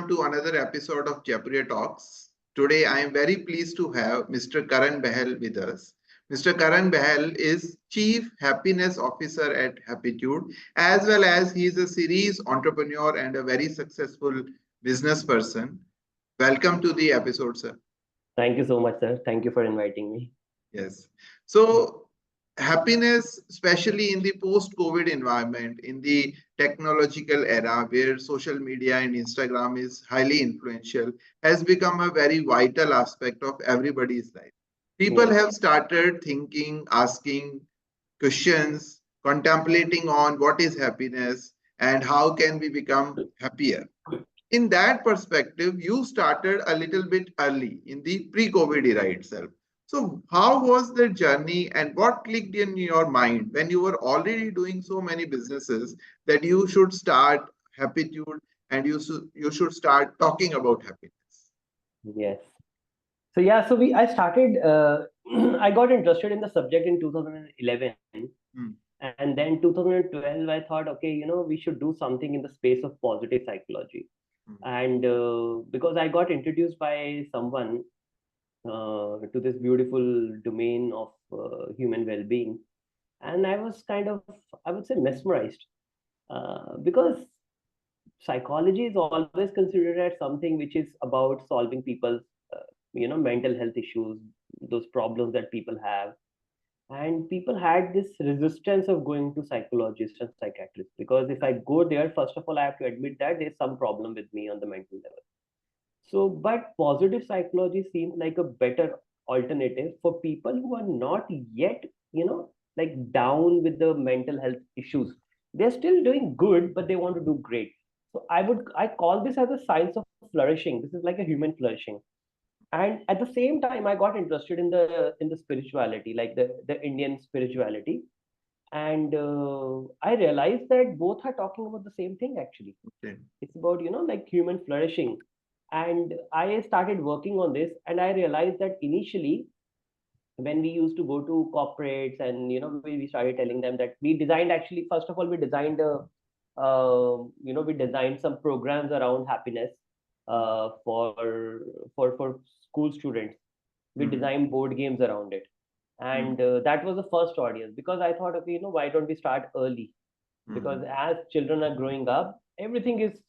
everyone to another episode of Japriya Talks. Today I am very pleased to have Mr. Karan Behl with us. Mr. Karan Behl is Chief Happiness Officer at Happiitude, as well as he is a series entrepreneur and a very successful business person. Welcome to the episode, sir. Thank you so much, sir. Thank you for inviting me. Yes. So, happiness, especially in the post COVID environment, in the technological era where social media and Instagram is highly influential, has become a very vital aspect of everybody's life. People Yes, have started thinking, asking questions, contemplating on what is happiness and how can we become happier. In that perspective, you started a little bit early in the pre-COVID era itself. So, how was the journey and what clicked in your mind when you were already doing so many businesses that you should start Happitude and you should start talking about happiness? yes. So yeah, I started. I got interested in the subject in 2011, Hmm, and then 2012, I thought, okay, we should do something in the space of positive psychology. hmm, And because I got introduced by someone to this beautiful domain of human well-being, and I was kind of, I would say, mesmerized because psychology is always considered as something which is about solving people's mental health issues, those problems that people have. And people had this resistance of going to psychologists and psychiatrists, because if I go there, first of all, I have to admit that there's some problem with me on the mental level. So but positive psychology seems like a better alternative for people who are not yet, like down with the mental health issues. They're still doing good, but they want to do great. So I call this as a science of flourishing. This is like a human flourishing. And at the same time, I got interested in the spirituality, like the Indian spirituality. And I realized that both are talking about the same thing actually. okay. It's about, like human flourishing. And I started working on this, and I realized that initially, when we used to go to corporates, and we started telling them that we designed, actually, first of all, we designed we designed some programs around happiness for school students. We Hmm, designed board games around it. hmm, And that was the first audience, because I thought, okay, why don't we start early? Because hmm, as children are growing up, everything is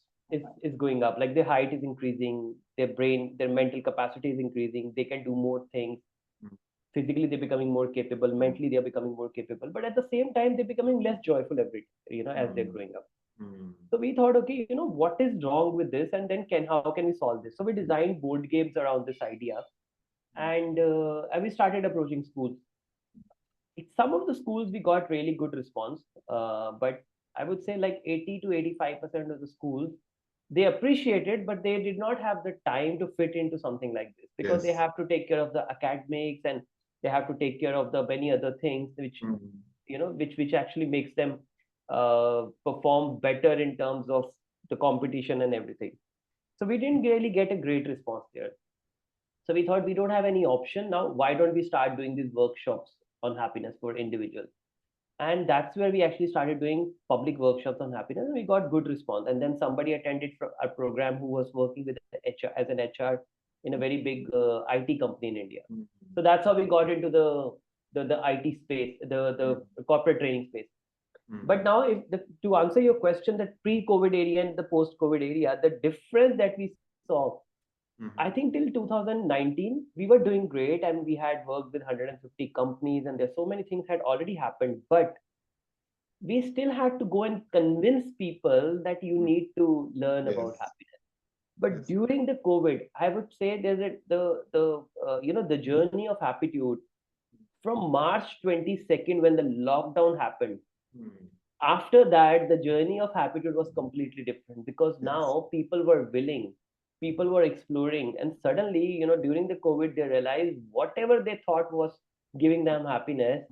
going up. Like their height is increasing, their brain, their mental capacity is increasing, they can do more things. hmm, Physically they're becoming more capable, mentally they're becoming more capable, but at the same time they're becoming less joyful every as they're hmm, growing up. hmm, So we thought, okay, what is wrong with this, and then how can we solve this? So we designed board games around this idea. And we started approaching schools. Some of the schools we got really good response, but I would say like 80 to 85% of the schools, they appreciated, but they did not have the time to fit into something like this, because they yes. have to take care of the academics, and they have to take care of the many other things which Hmm, which actually makes them perform better in terms of the competition and everything. So we didn't really get a great response there. So we thought, we don't have any option now. Why don't we start doing these workshops on happiness for individuals? And that's where we actually started doing public workshops on happiness, and we got good response. And then somebody attended our program who was working with HR as an HR in a very big IT company in India. hmm, So that's how we got into the IT space, hmm, the corporate training space. But hmm, now, to answer your question, that pre-COVID area and the post-COVID area, the difference that we saw, I hmm, think till 2019, we were doing great, and we had worked with 150 companies, and there's so many things had already happened. But we still had to go and convince people that you hmm, need to learn about yes. happiness. But Yes. during the COVID, I would say there's the journey of Happitude from March 22nd, when the lockdown happened. Hmm, After that, the journey of Happitude was completely different, because yes. now people were willing, people were exploring, and suddenly, during the COVID, they realized whatever they thought was giving them happiness,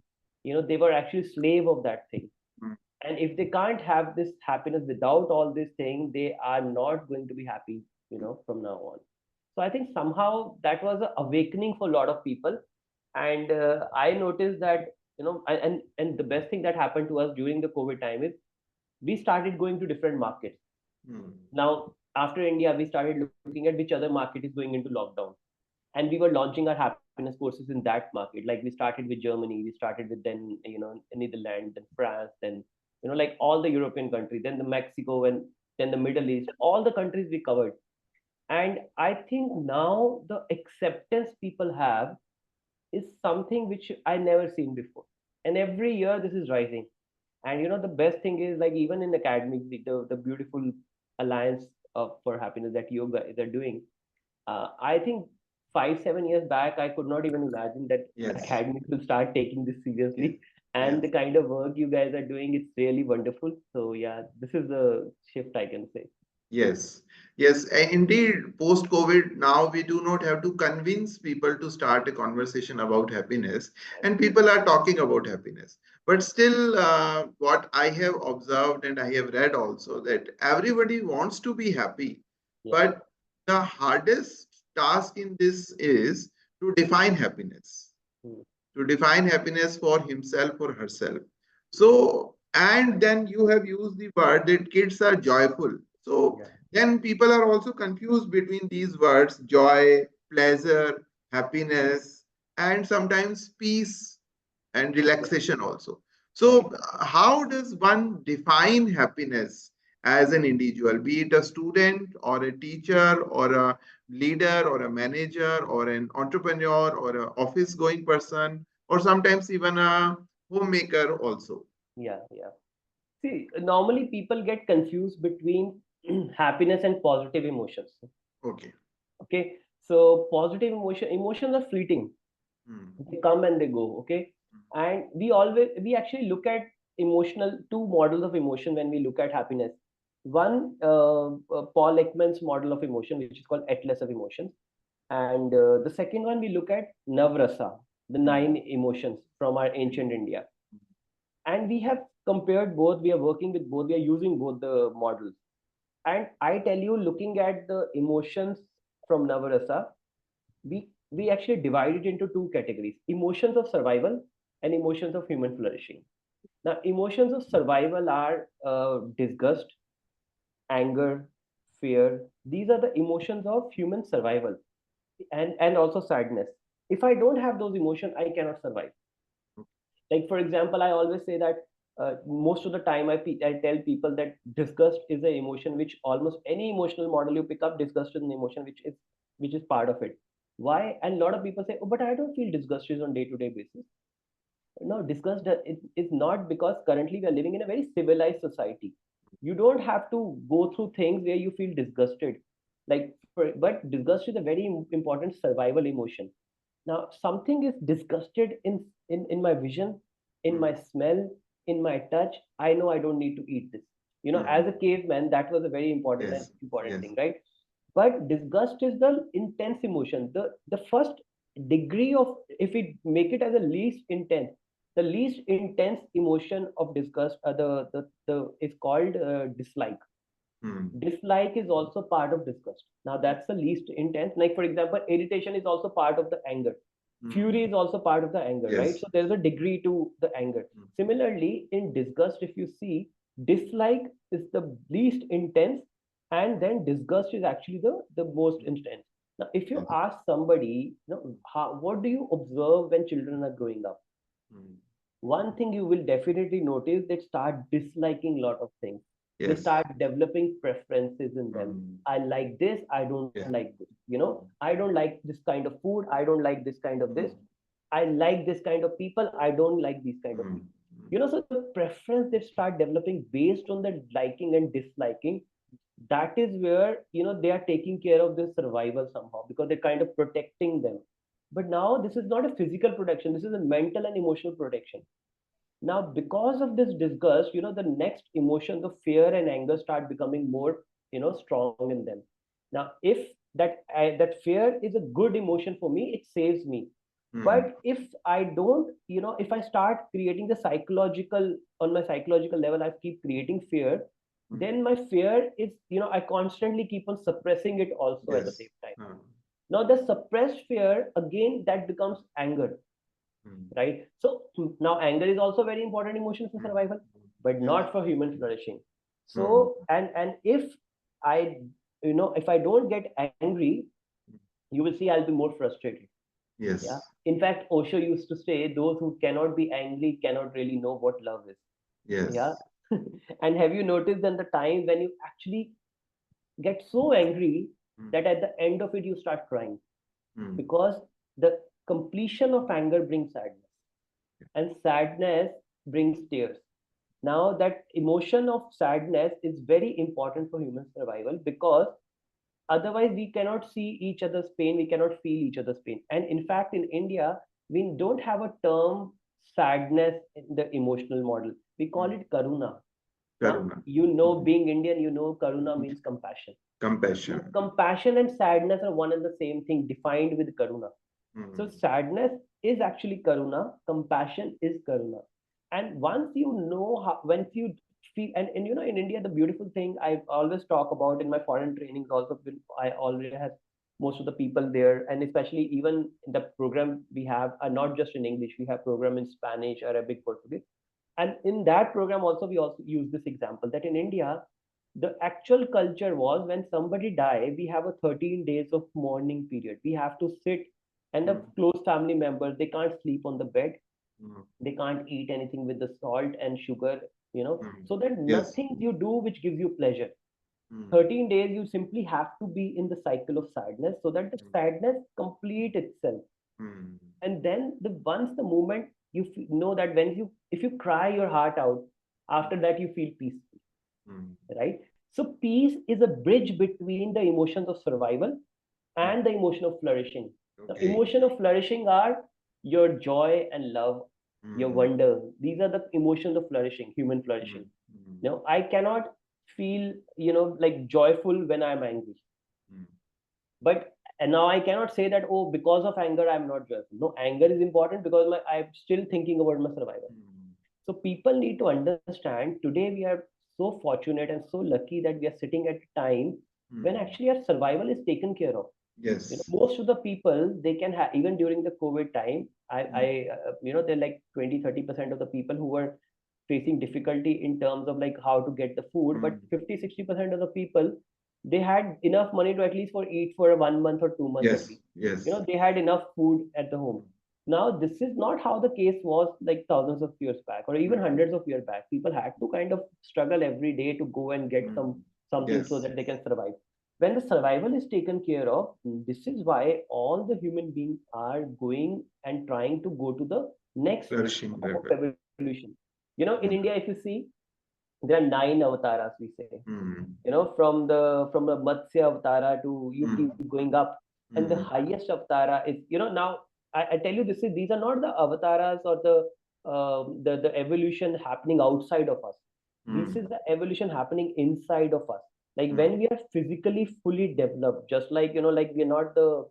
they were actually slave of that thing. Hmm, And if they can't have this happiness without all this thing, they are not going to be happy, from now on. So I think somehow that was an awakening for a lot of people. And I noticed that, and the best thing that happened to us during the COVID time is we started going to different markets. hmm, Now, After India, we started looking at which other market is going into lockdown, and we were launching our happiness courses in that market. Like we started with Germany, we started with then Netherlands, then France, then like all the European countries, then the Mexico, and then the Middle East, all the countries we covered. And I think now the acceptance people have is something which I never seen before. And every year this is rising. And the best thing is, like, even in academics, the beautiful alliance for happiness that you guys are doing. I think 5 7 years back, I could not even imagine that Yes. academics will start taking this Yes. seriously. And the Yes. kind of work you guys are doing, it's really wonderful. So yeah, this is the shift I can say. Yes, yes, indeed. Post COVID, now we do not have to convince people to start a conversation about happiness, and people are talking about happiness. But still, what I have observed and I have read also that everybody wants to be happy, Yeah. but the hardest task in this is to define happiness, Hmm. for himself or herself. So, and then you have used the word that kids are joyful. So, Yeah. then people are also confused between these words joy, pleasure, happiness, and sometimes peace and Yeah. relaxation also. Right. So, how does one define happiness as an individual, be it a student or a teacher or a leader or a manager or an entrepreneur or an office going person or sometimes even a homemaker also? Yeah. Yeah. See, normally people get confused between happiness and positive emotions. Okay. Okay. So positive emotions are fleeting. Hmm. They come and they go. Okay. And we actually look at emotional two models of emotion when we look at happiness. One, Paul Ekman's model of emotion, which is called Atlas of Emotions. And the second one, we look at Navrasa, the Hmm. nine emotions from our ancient India. And we have compared both, we are working with both, we are using both the models. And I tell you, looking at the emotions from Navarasa, we actually divide it into two categories: emotions of survival and emotions of human flourishing. Now, emotions of survival are disgust, anger, fear. These are the emotions of human survival, and also sadness. If I don't have those emotions, I cannot survive. Like, for example, I always say that most of the time I tell people that disgust is an emotion which almost any emotional model you pick up, disgust is an emotion which is part of it. Why? And a lot of people say, oh, but I don't feel disgusted on day-to-day basis. No, disgust is not, because currently we are living in a very civilized society. You don't have to go through things where you feel disgusted. But disgust is a very important survival emotion. Now, something is disgusted in my vision, in Hmm. my smell, in my touch. I know I don't need to eat this. As Hmm. a caveman, that was a very important and Yes. important Yes. thing, right? But disgust is the intense emotion. The first degree of, if we make it as a least intense, the least intense emotion of disgust, the is called dislike. Hmm. Dislike is also part of disgust. Now that's the least intense. Like, for example, irritation is also part of the anger. Hmm. Fury is also part of the anger, right? Yes. So there's a degree to the anger. Hmm. Similarly, in disgust, if you see, dislike is the least intense, and then disgust is actually the most intense. Now, if you Yes. ask somebody, what do you observe when children are growing up? Hmm. One thing you will definitely notice, they start disliking a lot of things. They Yes. start developing preferences in them. Hmm. I like this, I don't Yeah. like this. I don't like this kind of food, I don't like this kind of this. Hmm. I like this kind of people, I don't like these kind of Hmm. people. So the preference they start developing based on the liking and disliking, that is where they are taking care of their survival somehow, because they're kind of protecting them. But now this is not a physical protection, this is a mental and emotional protection. Now, because of this disgust, the next emotions of fear and anger start becoming more, strong in them. Now, if that fear is a good emotion for me, it saves me. Hmm. But if I don't, if I start creating the psychological, on my psychological level, I keep creating fear, Hmm. then my fear is, I constantly keep on suppressing it also at the Yes. same time. Hmm. Now, the suppressed fear, again, that becomes anger, Hmm. right? So now anger is also very important emotion for survival, Hmm. but Yes. not for human flourishing. Hmm. So, and if I if I don't get angry, you will see I'll be more frustrated. Yeah. Yes. In fact, Osho used to say, those who cannot be angry cannot really know what love is. Yeah. Yes. And have you noticed then the time when you actually get so angry Mm, that at the end of it you start crying? mm, Because the completion of anger brings sadness, and sadness brings tears. Now, that emotion of sadness is very important for human survival, because otherwise we cannot see each other's pain, we cannot feel each other's pain. And in fact, in India, we don't have a term sadness in the emotional model. We call mm. it karuna. Now, Karuna. Mm. being Indian, karuna means compassion. Now, Compassion. compassion and sadness are one and the same thing, defined with karuna. So Mm, sadness is actually karuna, compassion is karuna. And once you know how, once you feel, and in India, the beautiful thing I always talk about in my foreign trainings also, I already have most of the people there, and especially even the program we have are not just in English, we have program in Spanish, Arabic, Portuguese. And in that program also, we also use this example that in India, the actual culture was when somebody die, we have a 13 days of mourning period. We have to sit, and the mm, close family members, they can't sleep on the bed, mm, they can't eat anything with the salt and sugar, mm. so that Yes. nothing you do which gives you pleasure. Mm, 13 days you simply have to be in the cycle of sadness, so that the mm, sadness complete itself. mm, And then the once the moment you know that when you if you cry your heart out, after that you feel peaceful, mm, right? So peace is a bridge between the emotions of survival mm. and the emotion of flourishing. The Okay. emotion of flourishing are your joy and love, your Mm, wonder. These are the emotions of flourishing, human flourishing. mm, mm, I cannot feel, like joyful when I'm angry. mm, But and now I cannot say that, oh, because of anger I'm not joyful. No, anger is important because I'm still thinking about my survival. mm, So people need to understand, today we are so fortunate and so lucky that we are sitting at a time when mm. actually our survival is taken care of. Yes. Most of the people, they can have, even during the COVID time, Mm, they're like 20-30% of the people who were facing difficulty in terms of like how to get the food, but mm. 50-60% of the people, they had enough money to at least for eat for 1 month or 2 months at Yes. least. Yes. They had enough food at the home. Mm, Now, this is not how the case was like thousands of years back or even mm, hundreds of years back. People had to kind of struggle every day to go and get mm. something so Yes. that they can survive. When the survival is taken care of, this is why all the human beings are going and trying to go to the next Flourishing form level. of evolution. In India, Mm, if you see, there are 9 avatars, we say. mm, From the Matsya Avatara to you keep mm, going up, and the mm, highest Avatara is, now I tell you, these are not the avatars or the evolution happening outside of us. This mm, is the evolution happening inside of us. Like mm, when we are physically fully developed, just like, like we're not the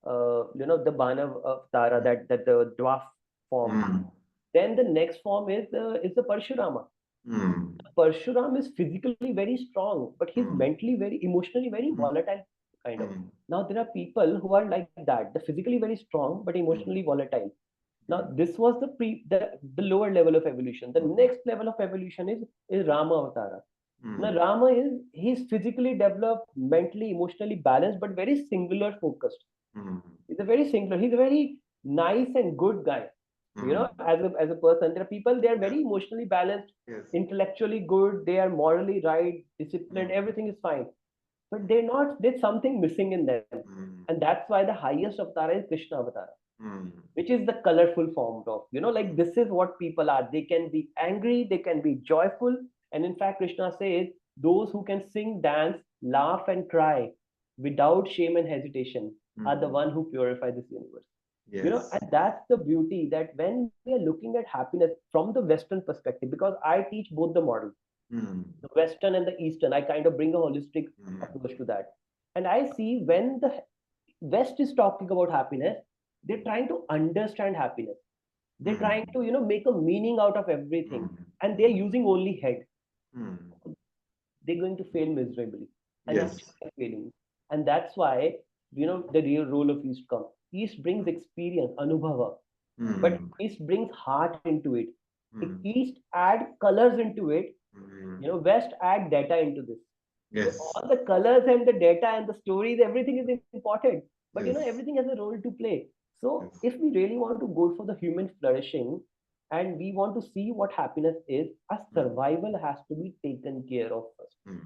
Banav Avatara, that the dwarf form. mm, Then the next form is the Parshurama. mm, Parshuram is physically very strong, but he's mm, mentally very, emotionally very mm, volatile, kind of. mm, Now, there are people who are like that. They're physically very strong, but mm, emotionally volatile. Now, mm, this was the lower level of evolution. The mm, next level of evolution is Rama Avatara. Now, mm, Rama he's physically developed, mentally, emotionally balanced, but very singular focused. mm, He's a very singular. He's a very nice and good guy. mm. As a person, there are people, they are Yeah. very emotionally balanced, Yes. intellectually good, they are morally right, disciplined, Mm, everything is fine. But there's something missing in them. mm, And that's why the highest Avatara is Krishna Avatara, mm, which is the colorful form of, like mm, this is what people are. They can be angry, they can be joyful. And in fact, Krishna says, those who can sing, dance, laugh, and cry without shame and hesitation are the mm. one who purify this universe. Yes. And that's the beauty, that when we are looking at happiness from the Western perspective, because I teach both the models, Mm, the Western and the Eastern, I kind of bring a holistic mm, approach to that. And I see when the West is talking about happiness, they're trying to understand happiness. They're trying mm, to, make a meaning out of everything. mm, And they're mm, using only head. mm. They're going to fail miserably. And actually Yes. they're failing. And that's why, the real role of East comes. East brings experience, anubhava, but Mm, East brings heart into it. If mm, East add colors into it, mm, West add data into this. So Yes. all the colors and the data and the stories, everything is important. But Yes. everything has a role to play. So Yes. if we really want to go for the human flourishing and we want to see what happiness is, a Mm. survival has to be taken care of first. Mm.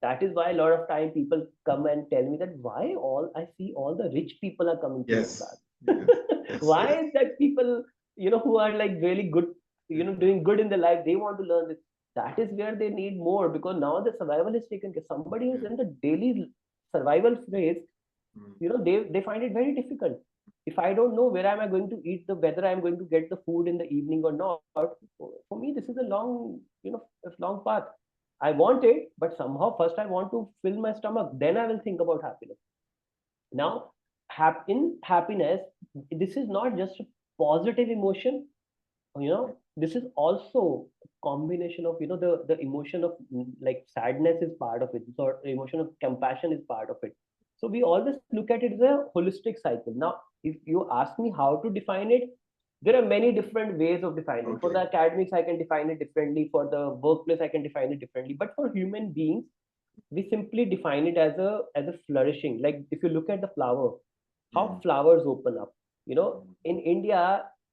That is why a lot of time people come and tell me that why all I see all the rich people are coming to your Yes. class. Yes. Yes. Why Yes. is that people, who are like really good, doing good in their life, they want to learn this. That is where they need more, because now the survival is taken care. Somebody who's Yes. in the daily survival phase, Mm. they find it very difficult. If I don't know where am I going to eat, the whether I'm going to get the food in the evening or not, for me this is a long path. I want it, but somehow first I want to fill my stomach, then I will think about happiness. Now, in happiness, this is not just a positive emotion. This is also a combination of the emotion of like sadness is part of it, so emotion of compassion is part of it. So we always look at it as a holistic cycle. Now if you ask me how to define it, there are many different ways of defining. For Okay. the academics I can define it differently, for the workplace I can define it differently, but for human beings we simply define it as a flourishing. Like if you look at the flower, how Mm. flowers open up. Mm. In India,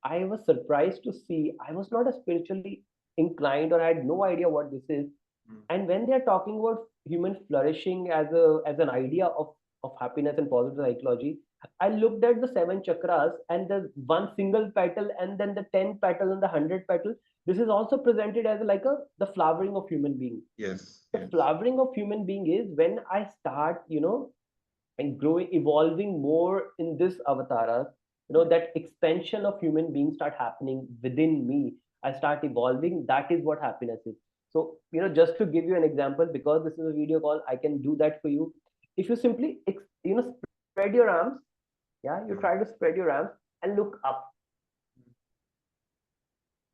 I was surprised to see, I was not a spiritually inclined or I had no idea what this is. Mm. And when they're talking about human flourishing as an idea of happiness and positive psychology, I looked at the seven chakras and the one single petal and then the 10 petal and the 100 petal. This is also presented as like the flowering of human being. Yes. The Yes. flowering of human being is when I start, and growing, evolving more in this avatara, Mm. that expansion of human beings start happening within me. I start evolving. That is what happiness is. So, just to give you an example, because this is a video call, I can do that for you. If you simply, spread your arms, yeah, you try to Mm. spread your arms and look up,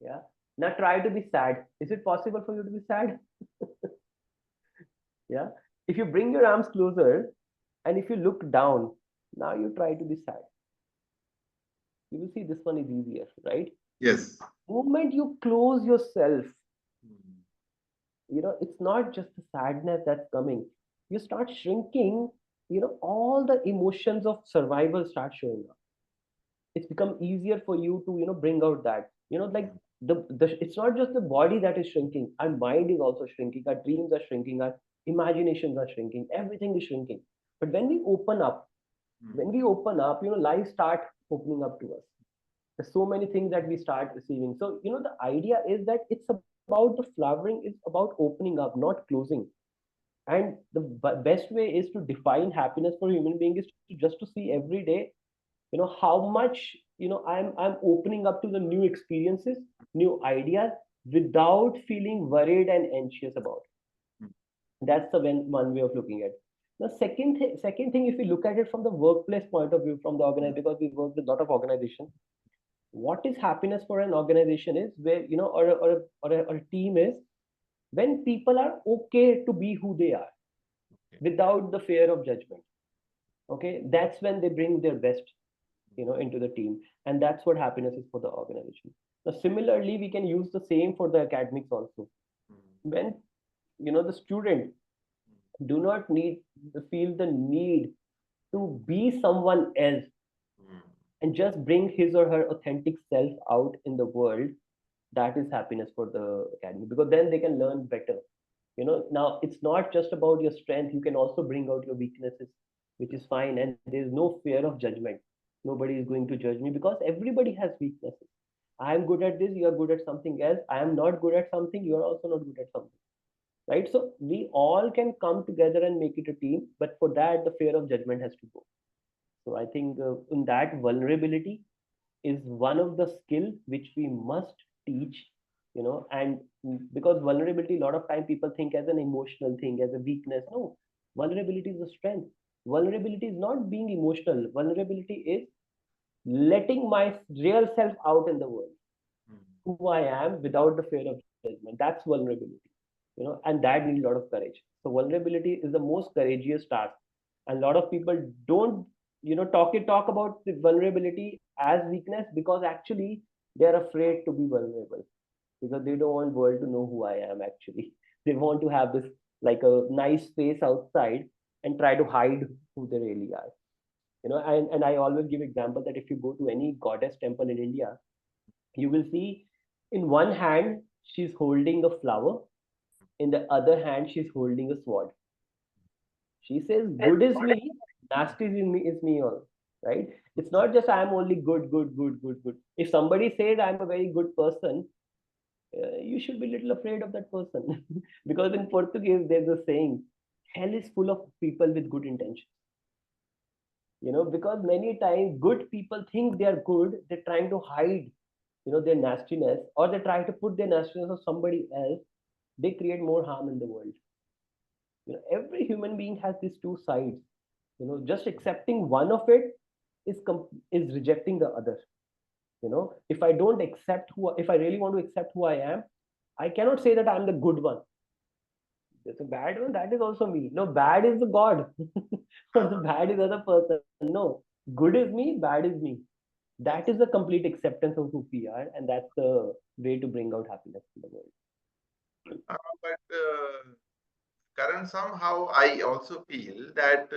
yeah. Now try to be sad. Is it possible for you to be sad? Yeah. If you bring your arms closer and if you look down, now you try to be sad. You will see this one is easier, right? Yes. Moment you close yourself, Mm. it's not just the sadness that's coming. You start shrinking, all the emotions of survival start showing up. It's become easier for you to, bring out that, like Mm. it's not just the body that is shrinking. Our mind is also shrinking. Our dreams are shrinking. Our imaginations are shrinking. Everything is shrinking. But Mm. when we open up, life start opening up to us. There's so many things that we start receiving. So the idea is that it's about the flowering, is about opening up, not closing. And the best way is to define happiness for a human being is to just to see every day, how much, I'm opening up to the new experiences, new ideas, without feeling worried and anxious about Mm. it. That's the one way of looking at it. The second thing, if we look at it from the workplace point of view, from the Mm. organization, because we work with a lot of organizations, what is happiness for an organization is where, or a team is when people are okay to be who they are Okay. without the fear of judgment. Okay, that's when they bring their best, into the team, and that's what happiness is for the organization. Now similarly we can use the same for the academics also. Mm. When the student do not need feel the need to be someone else Mm. and just bring his or her authentic self out in the world, that is happiness for the academy, because then they can learn better. Now it's not just about your strength, you can also bring out your weaknesses, which is fine, and there is no fear of judgment. Nobody is going to judge me because everybody has weaknesses. I am good at this, you are good at something else. I am not good at something, you are also not good at something, right? So we all can come together and make it a team, but for that the fear of judgment has to go. So I think in that, vulnerability is one of the skill which we must teach. And because vulnerability, a lot of time people think as an emotional thing, as a weakness. No, vulnerability is a strength. Vulnerability is not being emotional. Vulnerability is letting my real self out in the world, Mm. who I am, without the fear of judgment. That's vulnerability. And that needs a lot of courage. So vulnerability is the most courageous task, and a lot of people don't, talk about the vulnerability as weakness, because actually they are afraid to be vulnerable, because they don't want world to know who I am actually. They want to have this like a nice face outside, and try to hide who they really are. And I always give example that if you go to any goddess temple in India, you will see in one hand she's holding a flower, in the other hand she's holding a sword. She says, good is me, nasty is me all, right? It's not just I'm only good, good, good, good, good. If somebody says I'm a very good person, you should be little afraid of that person. Because in Portuguese, there's a saying, hell is full of people with good intentions. Because many times good people think they are good, they're trying to hide, their nastiness, or they try to put their nastiness on somebody else. They create more harm in the world. Every human being has these two sides. Just accepting one of it is rejecting the other. If I don't accept if I really want to accept who I am, I cannot say that I'm the good one. There's a bad one, that is also me. No, bad is the god. Or the bad is other person. No, good is me, bad is me. That is the complete acceptance of who we are, and that's the way to bring out happiness in the world. But Karan, somehow I also feel that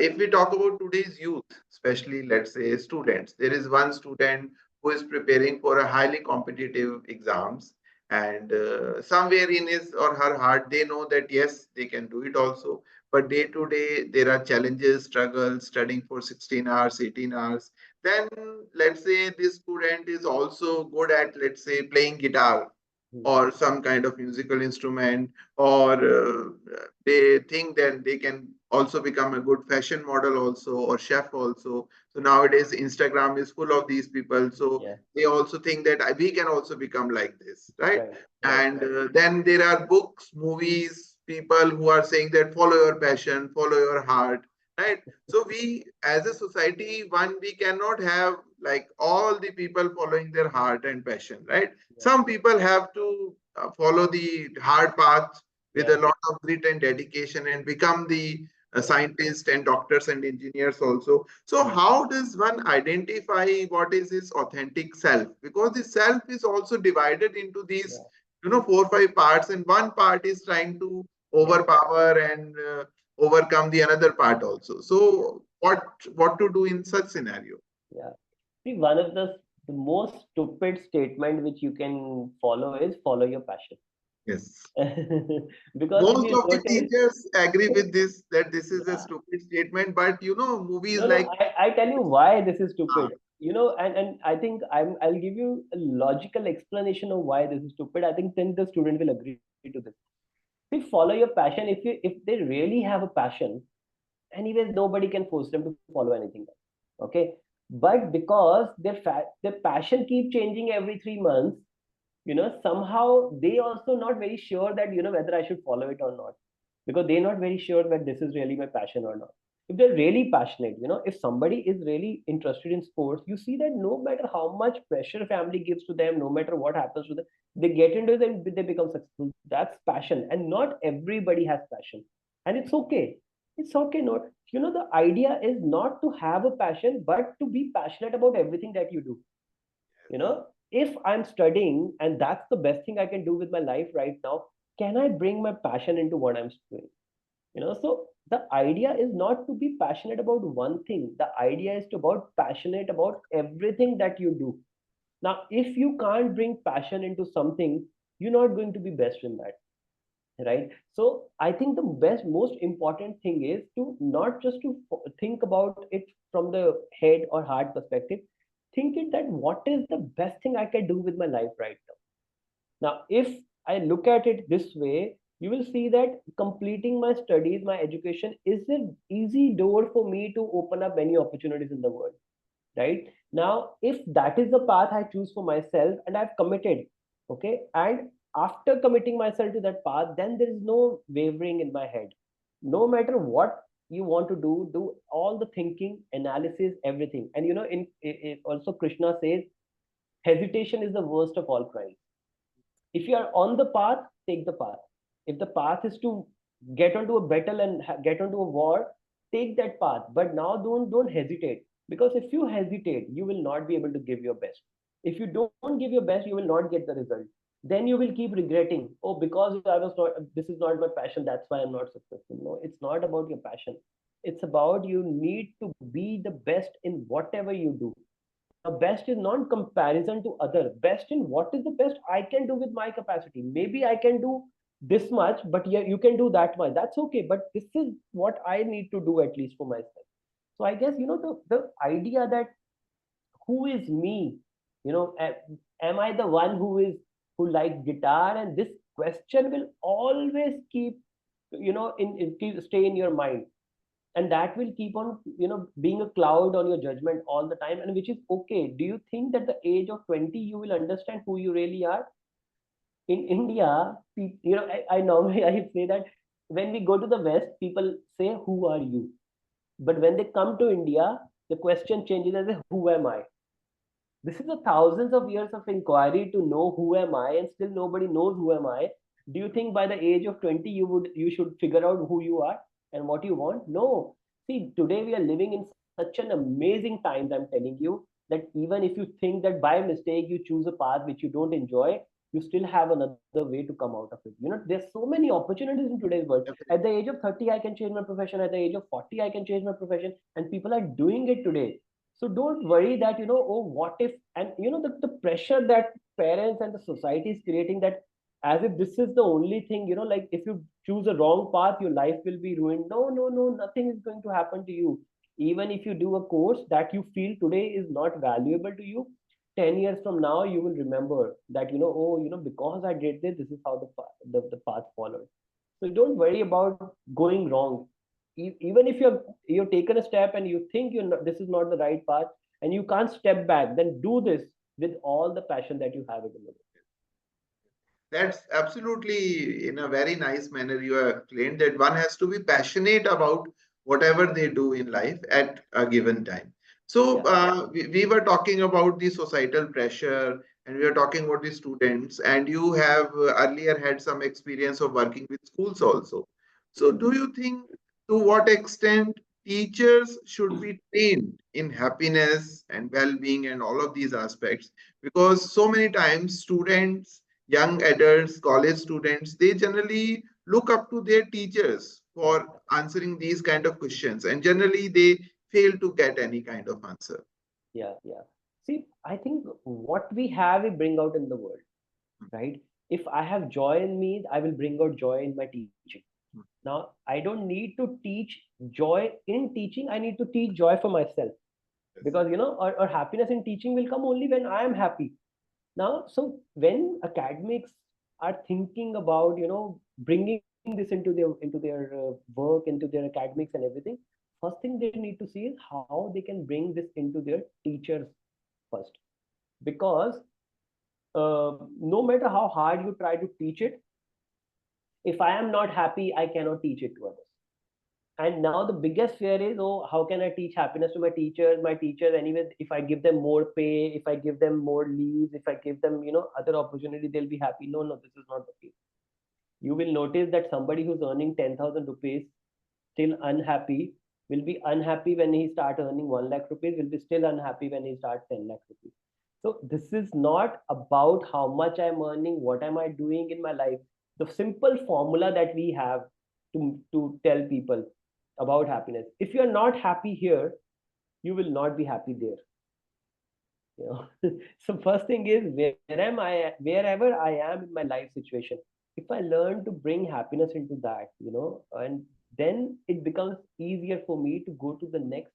if we talk about today's youth, especially let's say students, there is one student who is preparing for a highly competitive exams, and somewhere in his or her heart, they know that yes, they can do it also. But day to day, there are challenges, struggles, studying for 16 hours, 18 hours. Then let's say this student is also good at, let's say, playing guitar Hmm. or some kind of musical instrument, or they think that they can also become a good fashion model also, or chef also. So nowadays Instagram is full of these people, so Yeah. they also think that we can also become like this, right? Right. Right. And then there are books, movies, people who are saying that follow your passion, follow your heart, right? So we as a society, one, we cannot have like all the people following their heart and passion, right? Yeah. Some people have to follow the hard path with Yeah. a lot of grit and dedication and become the scientists and doctors and engineers also. So Yeah. how does one identify what is his authentic self? Because the self is also divided into these, Yeah. 4 5 parts, and one part is trying to Yeah. overpower and overcome the another part also. Yeah. So what to do in such scenario? Yeah. See, one of the most stupid statement which you can follow is follow your passion. Yes. Because if Most you of the notice, teachers agree with this, that this is a yeah, stupid statement, but movies no, no, like I tell you why this is ah, stupid. And I think I'll give you a logical explanation of why this is stupid. I think then the student will agree to this. See, follow your passion. If they really have a passion, anyways, nobody can force them to follow anything else. Okay, but because their passion keep changing every 3 months, somehow they also not very sure that whether I should follow it or not, because they're not very sure that this is really my passion or not. If they're really passionate, if somebody is really interested in sports, you see that no matter how much pressure family gives to them, no matter what happens to them, they get into it and they become successful. That's passion, and not everybody has passion, and it's okay. It's okay. Not, the idea is not to have a passion, but to be passionate about everything that you do. If I'm studying and that's the best thing I can do with my life right now, can I bring my passion into what I'm doing? So the idea is not to be passionate about one thing. The idea is to about passionate about everything that you do. Now, if you can't bring passion into something, you're not going to be best in that, right? So I think the best most important thing is to not just to think about it from the head or heart perspective. Think it that what is the best thing I can do with my life right now. Now, if I look at it this way, you will see that completing my studies, my education is an easy door for me to open up many opportunities in the world, right? Now, if that is the path I choose for myself and I've committed, okay, and after committing myself to that path, then there is no wavering in my head. No matter what you want to do all the thinking, analysis, everything. And also Krishna says hesitation is the worst of all crimes. If you are on the path, take the path. If the path is to get onto a battle and get onto a war, take that path. But now don't hesitate, because if you hesitate, you will not be able to give your best. If you don't give your best, you will not get the result. then you will keep regretting, oh, because I was not, this is not my passion, that's why I'm not successful. No, it's not about your passion. It's about you need to be the best in whatever you do. Now, best is not comparison to other, best in what is the best I can do with my capacity. Maybe I can do this much, but yeah, you can do that much, that's okay, but this is what I need to do, at least for myself. So I guess, the idea that who is me, am I the one who likes guitar, and this question will always keep, stay in your mind, and that will keep on, being a cloud on your judgment all the time, and which is okay. Do you think that the age of 20 you will understand who you really are? In India, I normally I say that when we go to the West, people say, who are you? But when they come to India, the question changes as a, who am I? This is a thousands of years of inquiry to know who am I, and still nobody knows who am I. Do you think by the age of 20 you should figure out who you are and what you want? No. See, today we are living in such an amazing times, I'm telling you, that even if you think that by mistake you choose a path which you don't enjoy, you still have another way to come out of it. There's so many opportunities in today's world. At the age of 30, I can change my profession. At the age of 40, I can change my profession, and people are doing it today. So don't worry that, oh, what if, and the pressure that parents and the society is creating, that as if this is the only thing, like if you choose a wrong path, your life will be ruined. No, no, no, nothing is going to happen to you. Even if you do a course that you feel today is not valuable to you, 10 years from now you will remember that, oh, because I did this, this is how the path followed. So don't worry about going wrong. Even if you're taken a step and you think this is not the right path, and you can't step back, then do this with all the passion that you have in the. That's absolutely in a very nice manner. You have explained that one has to be passionate about whatever they do in life at a given time. So, Yeah, we were talking about the societal pressure, and we were talking about the students, and you have earlier had some experience of working with schools also. So, do you think to what extent teachers should be trained in happiness and well being and all of these aspects? Because so many times students, young adults, college students, they generally look up to their teachers for answering these kind of questions, and generally they fail to get any kind of answer. yeah, yeah. See, I think what we have, we bring out in the world, right? If I have joy in me, I will bring out joy in my teaching. Now, I don't need to teach joy in teaching, I need to teach joy for myself. Yes. Because, or happiness in teaching will come only when I am happy. Now, so when academics are thinking about, bringing this into their work, into their academics and everything, first thing they need to see is how they can bring this into their teachers first. Because no matter how hard you try to teach it, if I am not happy, I cannot teach it to others. And now the biggest fear is, oh, how can I teach happiness to my teachers? My teachers, anyway, if I give them more pay, if I give them more leaves, if I give them, other opportunity, they'll be happy. No, no, this is not the case. You will notice that somebody who's earning 10,000 rupees, still unhappy, will be unhappy when he start earning 1 lakh rupees, will be still unhappy when he start 10 lakh rupees. So this is not about how much I'm earning, what am I doing in my life. The simple formula that we have to tell people about happiness. If you're not happy here, you will not be happy there. So first thing is, wherever I am in my life situation, if I learn to bring happiness into that, and then it becomes easier for me to go to the next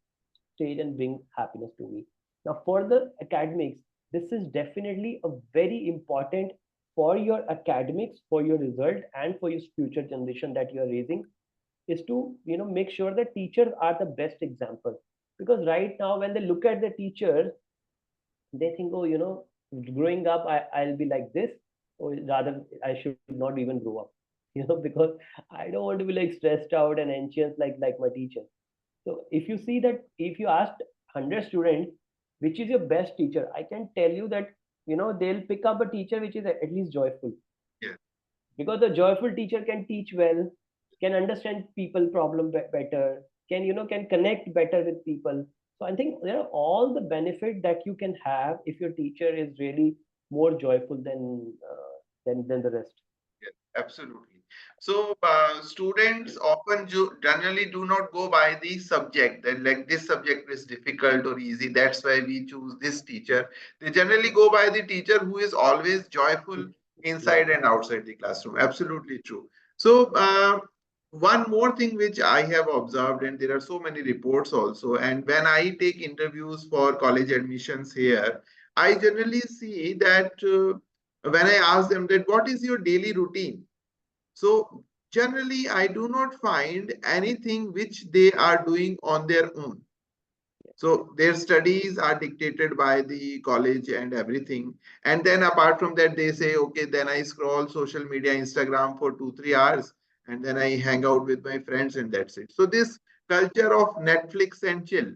stage and bring happiness to me. Now, for the academics, this is definitely a very important for your academics, for your result, and for your future generation that you are raising, is to make sure that teachers are the best example. Because right now when they look at the teachers, they think, oh, growing up, I'll be like this, or rather I should not even grow up, because I don't want to be like stressed out and anxious like my teacher. So if you see that, if you asked 100 students which is your best teacher, I can tell you that they'll pick up a teacher which is at least joyful. Yeah. Because the joyful teacher can teach well, can understand people problem better, can connect better with people. So I think there are all the benefit that you can have if your teacher is really more joyful than than the rest. Yes, absolutely. So, students often generally do not go by the subject, that like this subject is difficult or easy. That's why we choose this teacher. They generally Yeah, go by the teacher who is always joyful yeah, inside and outside the classroom. Absolutely true. So, one more thing which I have observed, and there are so many reports also, and when I take interviews for college admissions here, I generally see that. When I ask them that what is your daily routine? So generally, I do not find anything which they are doing on their own. So their studies are dictated by the college and everything. And then apart from that, they say, okay, then I scroll social media, Instagram for 2, 3 hours, and then I hang out with my friends, and that's it. So this culture of Netflix and chill,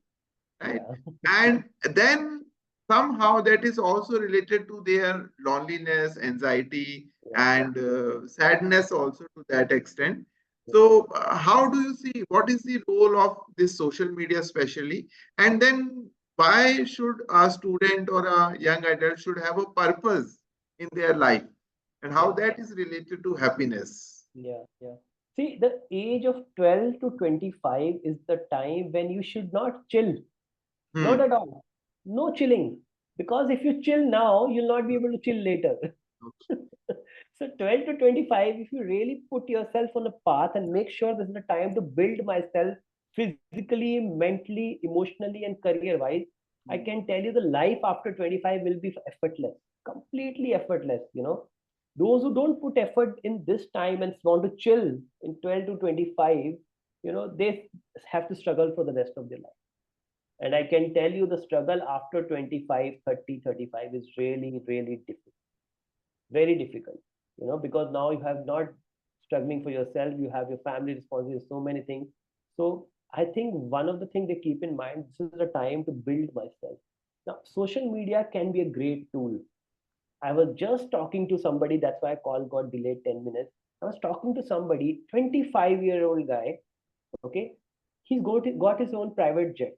right? yeah, And then somehow that is also related to their loneliness, anxiety, yeah, and sadness also to that extent. yeah, So how do you see what is the role of this social media especially, and then why should a student or a young adult should have a purpose in their life, and how yeah, that is related to happiness? yeah, yeah. See, the age of 12 to 25 is the time when you should not chill. Not Hmm. at all. No chilling. Because if you chill now, you'll not be able to chill later. So 12 to 25, if you really put yourself on a path and make sure this is the time to build myself physically, mentally, emotionally, and career wise, I Hmm. can tell you the life after 25 will be effortless, completely effortless. Those who don't put effort in this time and want to chill in 12 to 25, they have to struggle for the rest of their life. And I can tell you the struggle after 25, 30, 35 is really, really difficult, very difficult, because now you have not struggling for yourself, you have your family responsibilities, so many things. So I think one of the things they keep in mind, this is a time to build myself. Now, social media can be a great tool. I was just talking to somebody, that's why call got delayed 10 minutes. I was talking to somebody, 25-year-old guy, okay? Got his own private jet,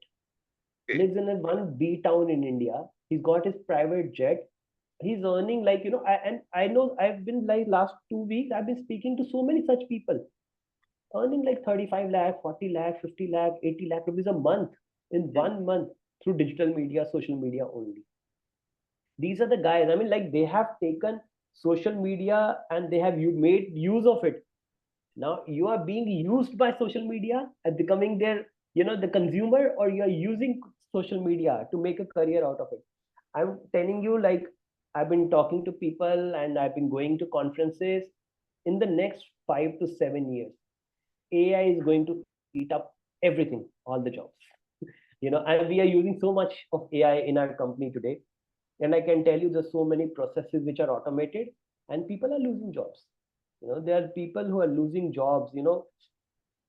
Okay. lives in a one B town in India. He's got his private jet. He's earning like, and I know I've been like last 2 weeks, I've been speaking to so many such people earning like 35 lakh, 40 lakh, 50 lakh, 80 lakh rupees a month in Hmm. 1 month through digital media, social media only. These are the guys. I mean, like they have taken social media and they have made use of it. Now you are being used by social media and becoming their, the consumer, or you are using social media to make a career out of it. I'm telling you, like, I've been talking to people and I've been going to conferences. In the next 5 to 7 years, AI is going to eat up everything, all the jobs. And we are using so much of AI in our company today. And I can tell you there's so many processes which are automated and people are losing jobs. There are people who are losing jobs.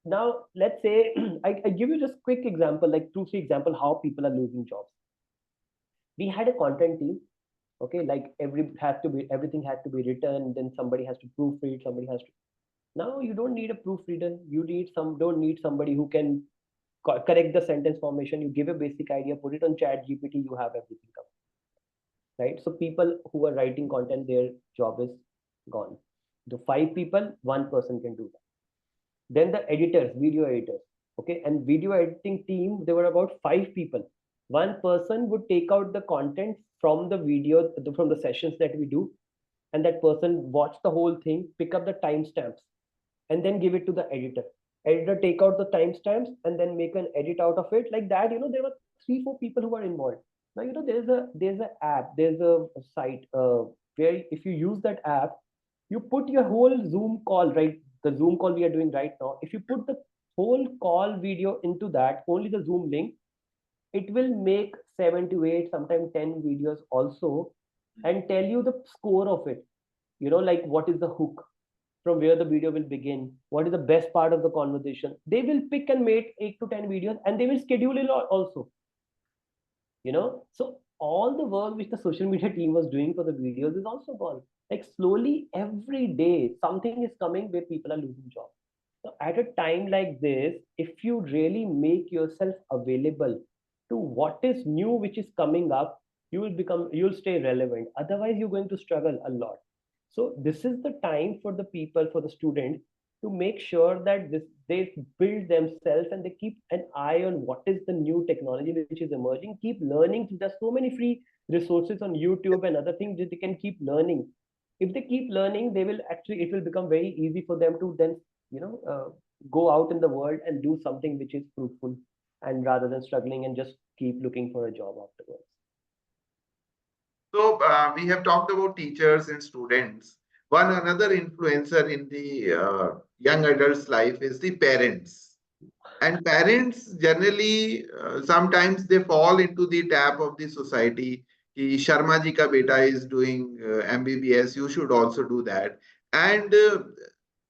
Now let's say I give you just quick example, like 2 3 example how people are losing jobs. We had a content team, okay, like everything had to be written, then somebody has to proofread, somebody has to. Now you don't need a proofreader, you don't need somebody who can correct the sentence formation. You give a basic idea, put it on chat GPT, you have everything covered, right? So people who are writing content, their job is gone. The 5 people, one person can do that. Then the editors, video editors, okay, and video editing team, there were about 5 people. One person would take out the content from the video, from the sessions that we do, and that person watch the whole thing, pick up the timestamps, and then give it to the editor. Editor take out the timestamps and then make an edit out of it. Like that, there were 3 4 people who were involved. Now, there's a app, there's a site where if you use that app, you put your whole Zoom call, right? The Zoom call we are doing right now. If you put the whole call video into that, only the Zoom link, it will make 7 to 8, sometimes 10 videos also, and tell you the score of it. Like what is the hook, from where the video will begin, what is the best part of the conversation. They will pick and make 8 to 10 videos, and they will schedule it also. So all the work which the social media team was doing for the videos is also gone. Like slowly every day something is coming where people are losing jobs. So at a time like this, if you really make yourself available to what is new which is coming up, you'll stay relevant. Otherwise you're going to struggle a lot. So this is the time for the people, for the students, to make sure that they build themselves and they keep an eye on what is the new technology which is emerging. Keep learning. There's so many free resources on YouTube and other things that they can keep learning. If they keep learning, they will actually, it will become very easy for them to then, go out in the world and do something which is fruitful, and rather than struggling and just keep looking for a job afterwards. So we have talked about teachers and students. One another influencer in the young adult's life is the parents. And parents generally sometimes they fall into the trap of the society. Ki Sharma ji ka beta is doing MBBS, you should also do that. And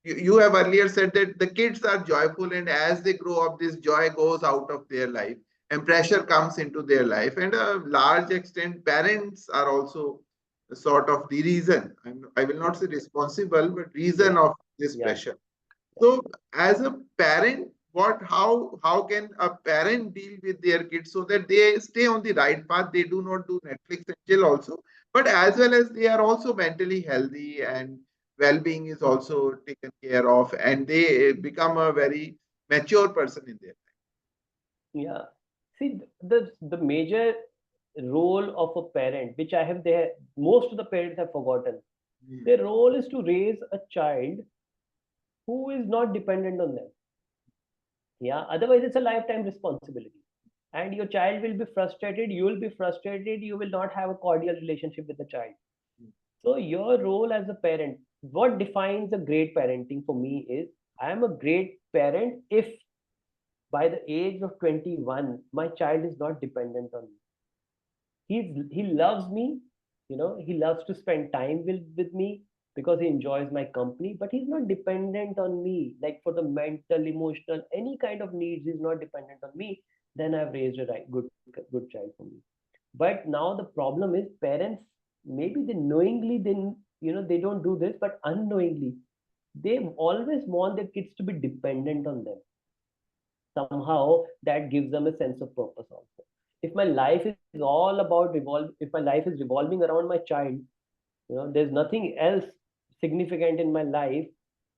you have earlier said that the kids are joyful, and as they grow up, this joy goes out of their life and pressure comes into their life. And a large extent, parents are also sort of the reason. I will not Yeah, say responsible, but reason yeah, of this yeah, pressure. yeah. So, as a parent, how can a parent deal with their kids so that they stay on the right path? They do not do Netflix and chill also, but as well as they are also mentally healthy and well-being is also taken care of, and they become a very mature person in their Yeah. See, the major role of a parent, which I have there, most of the parents have forgotten. life. Their role is to raise a child who is not dependent on them. Yeah. Otherwise, it's a lifetime responsibility. And your child will be frustrated, you will be frustrated, you will not have a cordial relationship with the child. So, your role as a parent, what defines a great parenting for me is I am a great parent if by the age of 21, my child is not dependent on me. He loves me, he loves to spend time with me because he enjoys my company, but he's not dependent on me, like for the mental, emotional, any kind of needs, he's not dependent on me. Then I've raised a right good child for me. But now the problem is parents, maybe they knowingly, they don't do this, but unknowingly they always want their kids to be dependent on them. Somehow that gives them a sense of purpose also. If my life is all about if my life is revolving around my child, there's nothing else significant in my life,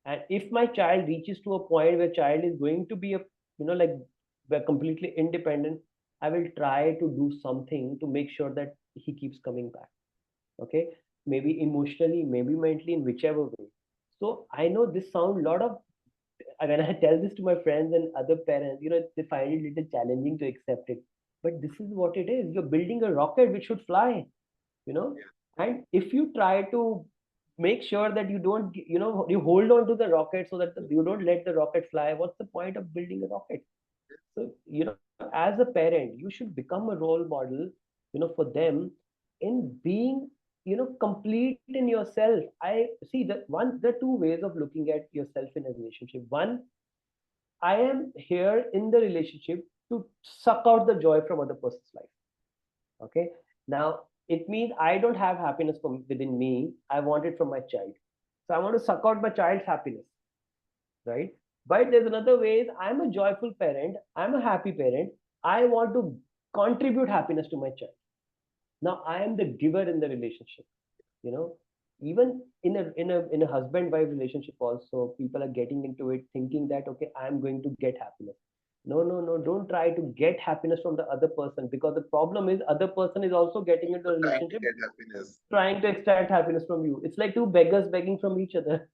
and if my child reaches to a point where child is going to be a, like, completely independent, I will try to do something to make sure that he keeps coming back. Okay, maybe emotionally, maybe mentally, in whichever way. So I know this sounds a lot of, when I tell this to my friends and other parents, they find it a little challenging to accept it. But this is what it is. You're building a rocket which should fly, you know. And if you try to make sure that you don't, you hold on to the rocket so that you don't let the rocket fly, what's the point of building a rocket? So, as a parent, you should become a role model, for them in being, complete in yourself. I see that there are two ways of looking at yourself in a relationship. One, I am here in the relationship to suck out the joy from other person's life. Okay. Now, it means I don't have happiness from within me. I want it from my child. So I want to suck out my child's happiness, right? But there's another way is I'm a joyful parent. I'm a happy parent. I want to contribute happiness to my child. Now I am the giver in the relationship. You know, even in a husband wife relationship also, people are getting into it thinking that, okay, I'm going to get happiness. No, no, no, don't try to get happiness from the other person, because the problem is other person is also getting into a Trying to relationship get happiness. trying to extract happiness from you. It's like two beggars begging from each other.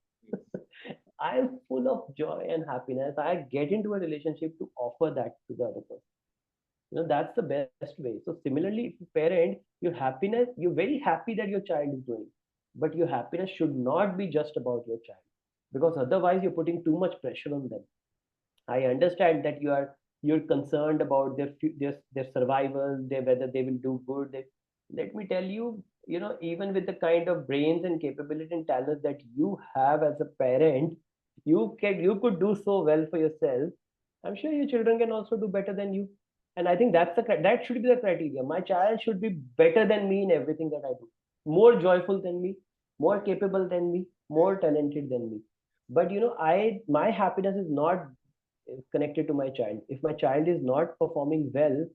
I am full of joy and happiness. I get into a relationship to offer that to the other person. That's the best way. So similarly, if you parent, your happiness, you're very happy that your child is doing, but your happiness should not be just about your child, because otherwise you're putting too much pressure on them. I understand that you're concerned about their survival, whether they will do good. Let me tell you, even with the kind of brains and capability and talents that you have as a parent, you could do so well for yourself. I'm sure your children can also do better than you, and I think that should be the criteria. My child should be better than me in everything that I do, more joyful than me, more capable than me, more talented than me. But I my happiness is not connected to my child. If my child is not performing well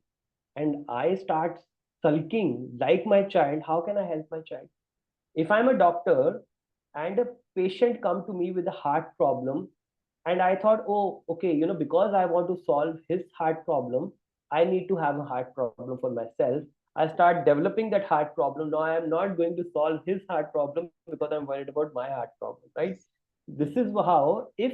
and I start sulking like my child, how can I help my child? If I'm a doctor and a patient come to me with a heart problem, and I thought, oh, okay, because I want to solve his heart problem, I need to have a heart problem for myself. I start developing that heart problem. Now I am not going to solve his heart problem because I'm worried about my heart problem, right? Yes. This is how, if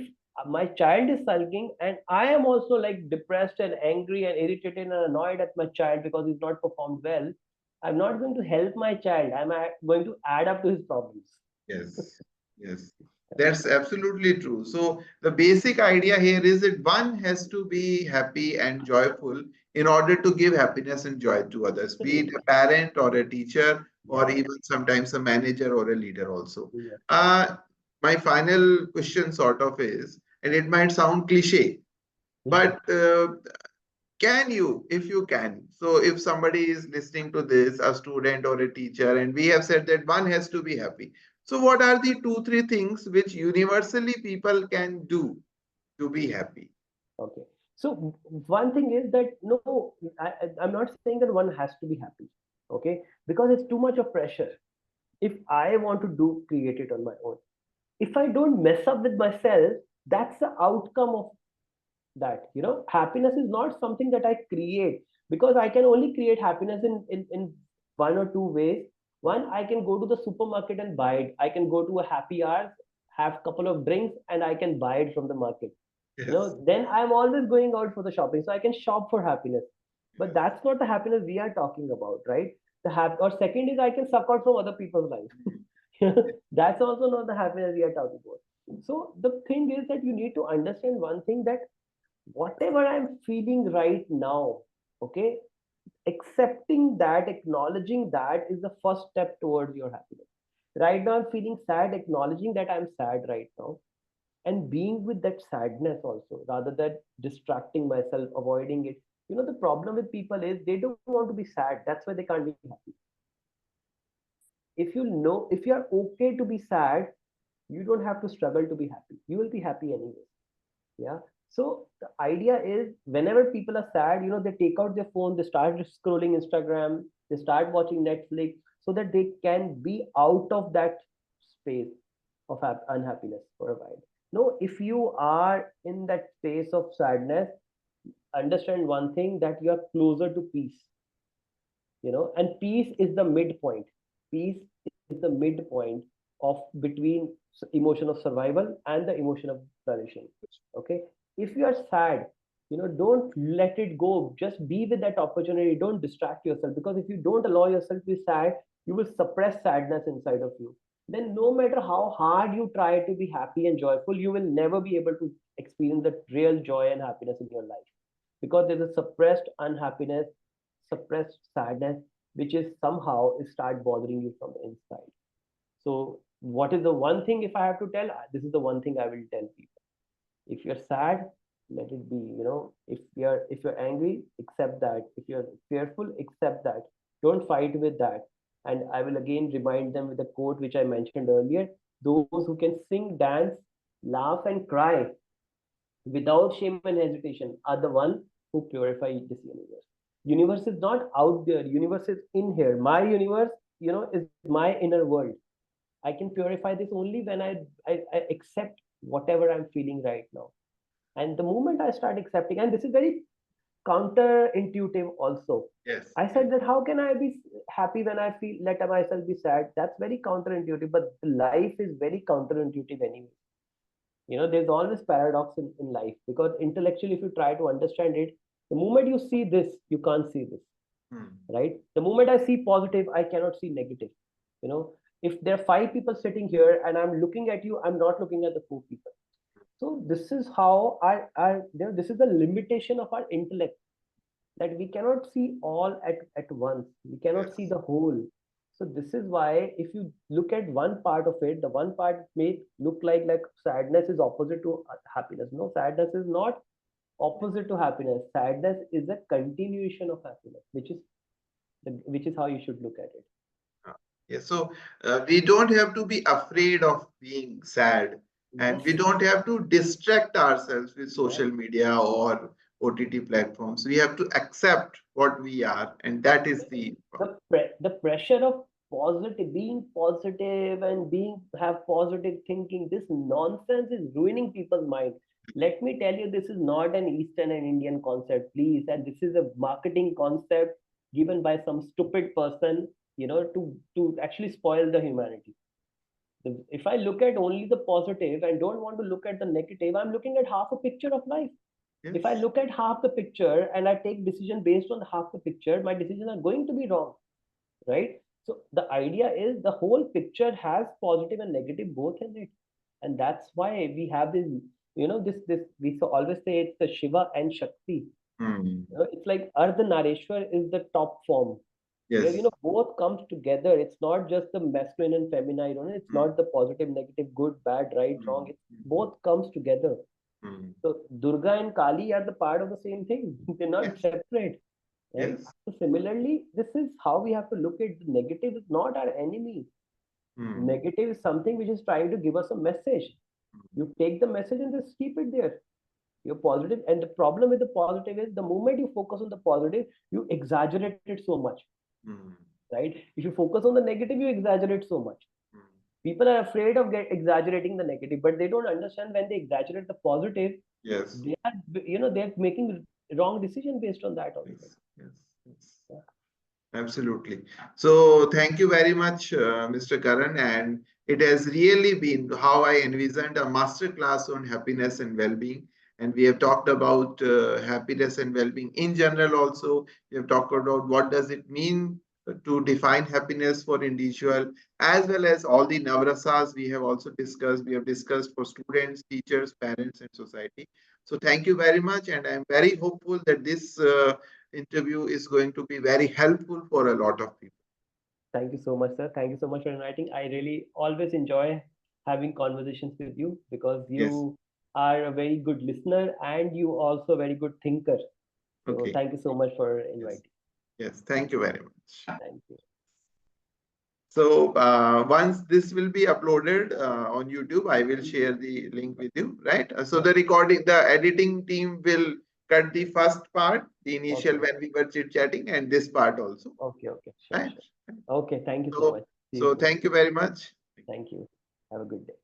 my child is sulking and I am also like depressed and angry and irritated and annoyed at my child because he's not performed well, I'm not going to help my child. I'm going to add up to his problems. Yes, yes, that's absolutely true. So the basic idea here is that one has to be happy and joyful in order to give happiness and joy to others, be it a Absolutely. parent or a teacher or Yeah. even sometimes a manager or a leader also. Yeah. Uh, my final question sort of is, and it might sound cliche, but can you, if you can, so if somebody is listening to this, a student or a teacher, and we have said that one has to be happy. So, what are the two, three things which universally people can do to be happy? Okay. So one thing is that no, I'm not saying that one has to be happy. Okay, because it's too much of pressure. If I want to do create it on my own, if I don't mess up with myself, that's the outcome of that. Happiness is not something that I create, because I can only create happiness in one or two ways. One, I can go to the supermarket and buy it. I can go to a happy hour, have a couple of drinks, and I can buy it from the market. Yes. Then I'm always going out for the shopping, so I can shop for happiness. But that's not the happiness we are talking about, right? Or second is, I can suck out from other people's life. That's also not the happiness we are talking about. So the thing is that you need to understand one thing, that whatever I'm feeling right now, okay, accepting that, acknowledging that is the first step towards your happiness. Right now I'm feeling sad, acknowledging that I'm sad right now, and being with that sadness also, rather than distracting myself, avoiding it. The problem with people is they don't want to be sad. That's why they can't be happy. If you are okay to be sad, you don't have to struggle to be happy. You will be happy anyway. Yeah. So the idea is, whenever people are sad, they take out their phone, they start scrolling Instagram, they start watching Netflix, so that they can be out of that space of unhappiness for a while. No, if you are in that space of sadness, understand one thing, that you are closer to peace. And peace is the midpoint. Peace is the midpoint of between emotion of survival and the emotion of flourishing. Okay. If you are sad, don't let it go. Just be with that opportunity. Don't distract yourself, because if you don't allow yourself to be sad, you will suppress sadness inside of you. Then no matter how hard you try to be happy and joyful, you will never be able to experience the real joy and happiness in your life, because there's a suppressed unhappiness, suppressed sadness, which is somehow start bothering you from the inside. So what is the one thing, if I have to tell, this is the one thing I will tell people. If you're sad, let it be. If you're angry, accept that. If you're fearful, accept that. Don't fight with that. And I will again remind them with the quote which I mentioned earlier: those who can sing, dance, laugh, and cry without shame and hesitation are the one who purify this universe. Universe is not out there. Universe is in here. My universe, is my inner world. I can purify this only when I accept whatever I'm feeling right now. And the moment I start accepting, and this is very counterintuitive also. Yes. I Yes. said that how can I be happy when I feel let myself be sad? That's very counterintuitive, but life is very counterintuitive anyway. There's always paradox in life, because intellectually, if you try to understand it, the moment you see this, you can't see this, Hmm. right? The moment I see positive, I cannot see negative. If there are five people sitting here and I'm looking at you, I'm not looking at the four people. So this is how this is the limitation of our intellect, that we cannot see all at once. We cannot see Yes. the whole. So this is why, if you look at one part of it, the one part may look like sadness is opposite to happiness. No, sadness is not opposite to happiness. Sadness is a continuation of happiness, which is how you should look at it. Uh, Yes. So we don't have to be afraid of being sad, and we Yes. don't have to distract ourselves with Yeah. social media or OTT platforms. We have to accept what we are, and that is the The pressure of positive, being positive and being have positive thinking. This nonsense is ruining people's mind. Let me tell you, this is not an Eastern and Indian concept, please. And this is a marketing concept given by some stupid person, to actually spoil the humanity. If I look at only the positive and don't want to look at the negative, I'm looking at half a picture of life. If I Yes. look at half the picture and I take decision based on half the picture, my decisions are going to be wrong, right? So the idea is the whole picture has positive and negative both in it, and that's why we have this. This we always say it's the Shiva and Shakti. Hmm. It's like Ardhanareshwar is the top form where Yes. both comes together. It's not just the masculine and feminine. It's Hmm. not the positive, negative, good, bad, right, wrong. Hmm. It's both comes together. Hmm. So Durga and Kali are the part of the same thing. They're not Yes. separate, right? Yes. So similarly, this is how we have to look at the negative is not our enemy. Hmm. Negative is something which is trying to give us a message. You take the message and just keep it there. You're positive, and the problem with the positive is the moment you focus on the positive, you exaggerate it so much, Hmm. right? If you focus on the negative, you exaggerate so much. Hmm. People are afraid of exaggerating the negative, but they don't understand when they exaggerate the positive, Yes. they are they're making wrong decision based on that also. Yes. Yes. Yes. Yeah. Absolutely. So thank you very much, Mr. Karan. And it has really been how I envisioned a master class on happiness and well-being. And we have talked about happiness and well-being in general also. We have talked about what does it mean to define happiness for individual, as well as all the navrasas we have also discussed. We have discussed for students, teachers, parents, and society. So thank you very much. And I'm very hopeful that this interview is going to be very helpful for a lot of people. Thank you so much, sir. Thank you so much for inviting. I really always enjoy having conversations with you because Yes. you are a very good listener and you also a very good thinker. So Okay. thank you so much for Yes. inviting. Yes. Thank you very much. Thank you. So once this will be uploaded on YouTube, I will share the link with you, right? So Yeah. the recording, the editing team will cut the first part, the initial Okay. when we were chit chatting, and this part also, Okay. Okay. Sure. right? Sure. Okay. Thank you so So, much. See you so soon. thank you very much. Thank you. Have a good day.